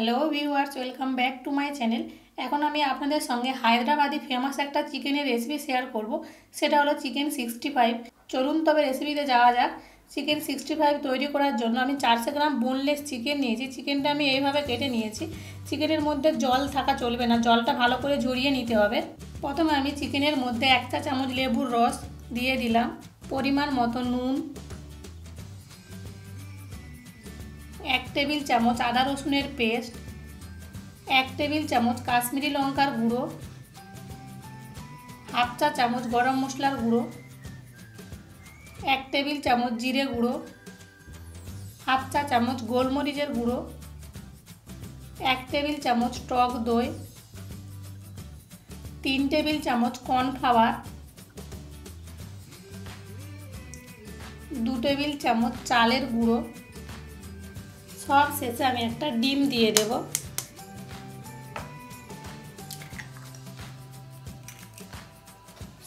Hello viewers, welcome back to my channel. এখন আমি আপনাদের সঙ্গে হায়দ্রাবাদি ফেমাস একটা চিকেনের রেসিপি শেয়ার করব। সেটা হলো চিকেন 65। চলুন তবে রেসিপিতে যাওয়া যাক। চিকেন 65 তৈরি করার জন্য আমি 400 গ্রাম বোনলেস চিকেন নিয়েছি। চিকেনটা আমি এইভাবে কেটে নিয়েছি। চিকেনের মধ্যে জল থাকা চলবে না, জলটা ভালো করে ঝরিয়ে নিতে হবে। প্রথমে আমি চিকেনের মধ্যে 1 চা চামচ লেবুর রস দিয়ে দিলাম, পরিমাণ মতো নুন, 1 টেবিল চামচ আদা রসুনের পেস্ট, 1 টেবিল চামচ কাশ্মীরি লঙ্কার গুঁড়ো, হাফ চা চামচ গরম মশলার গুঁড়ো, 1 টেবিল চামচ জিরে গুঁড়ো, হাফ চা চামচ গোলমরিচের গুঁড়ো, 1 টেবিল চামচ টক দই, 3 টেবিল চামচ কর্নফ্লাওয়ার, 2 টেবিল চামচ চালের গুঁড়ো। সব শেষে আমি একটা ডিম দিয়ে দেব।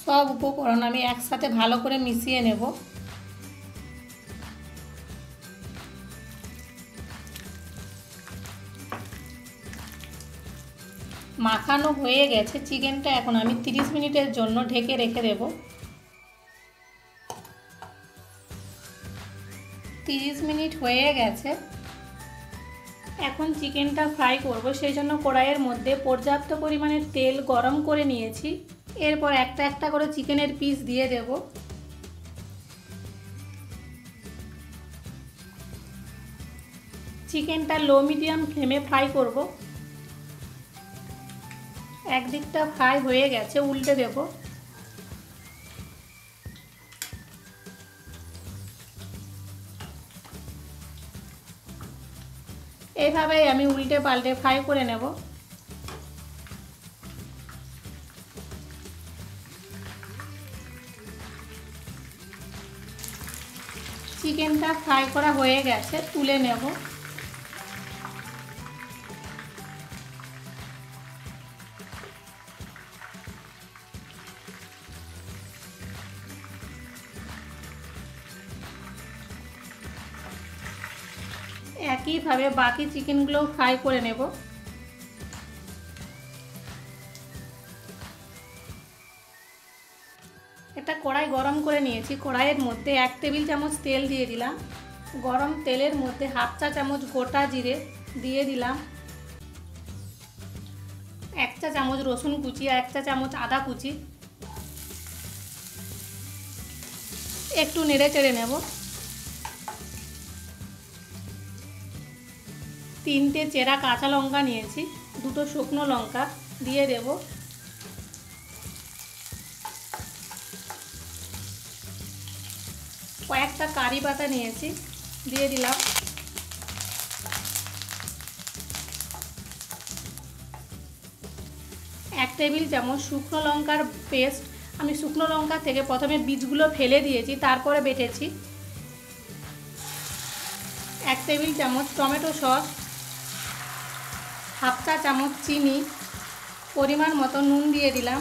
সব উপকরণ আমি একসাথে ভালো করে মিশিয়ে নেব। মাখানো হয়ে গেছে চিকেনটা। এখন আমি 30 মিনিটের জন্য ঢেকে রেখে দেব। 30 মিনিট হয়ে গেছে। এখন চিকেনটা ফ্রাই করব, সেই জন্য কড়াইয়ের মধ্যে পর্যাপ্ত পরিমাণে তেল গরম করে নিয়েছি। এরপর একটা একটা করে চিকেনের পিস দিয়ে দেব। চিকেনটা লো মিডিয়াম ফ্লেমে ফ্রাই করব। একদিকটা ফ্রাই হয়ে গেছে, উল্টে দেব। এইভাবেই আমি উল্টে পাল্টে ফ্রাই করে নেব। চিকেনটা ফ্রাই করা হয়ে গেছে, তুলে নেব। একইভাবে বাকি চিকেনগুলো ফ্রাই করে নেব। একটা কড়াই গরম করে নিয়েছি। কড়াইয়ের মধ্যে 1 টেবিল চামচ তেল দিয়ে দিলাম। গরম তেলের মধ্যে হাফ চা চামচ গোটা জিরে দিয়ে দিলাম, 1 চা চামচ রসুন কুচি আর 1 চা চামচ আদা কুচি। একটু নেড়ে চেড়ে নেব। 3টে চেরা কাঁচা লঙ্কা নিয়েছি, 2টো শুকনো লঙ্কা দিয়ে দেব। কয়েকটা কারি পাতা নিয়েছি, দিয়ে দিলাম। এক টেবিল চামচ শুকনো লঙ্কার পেস্ট। আমি শুকনো লঙ্কা থেকে প্রথমে বীজগুলো ফেলে দিয়েছি, তারপরে বেটেছি। 1 টেবিল চামচ টমেটো সস, হাফ চা চামচ চিনি, পরিমাণ মতো নুন দিয়ে দিলাম।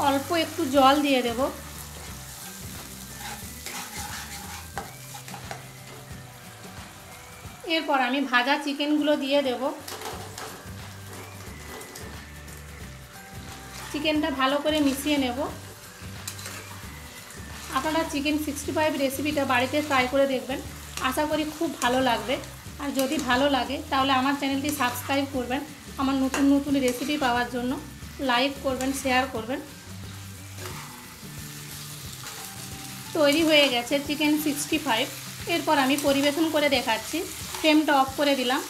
অল্প একটু জল দিয়ে দেব। এরপর আমি ভাজা চিকেনগুলো দিয়ে দেব। চিকেনটা ভালো করে মিশিয়ে নেব। আপনারা চিকেন 65 রেসিপিটা বাড়িতে ট্রাই করে দেখবেন, আশা করি খুব ভালো লাগবে। আর যদি ভালো লাগে তাহলে আমার চ্যানেলটি সাবস্ক্রাইব করবেন। আমার নতুন নতুন রেসিপি পাওয়ার জন্য লাইক করবেন, শেয়ার করবেন। তৈরি হয়ে গেছে চিকেন 65। এরপর আমি পরিবেশন করে দেখাচ্ছি। ফ্লেমটা অফ করে দিলাম।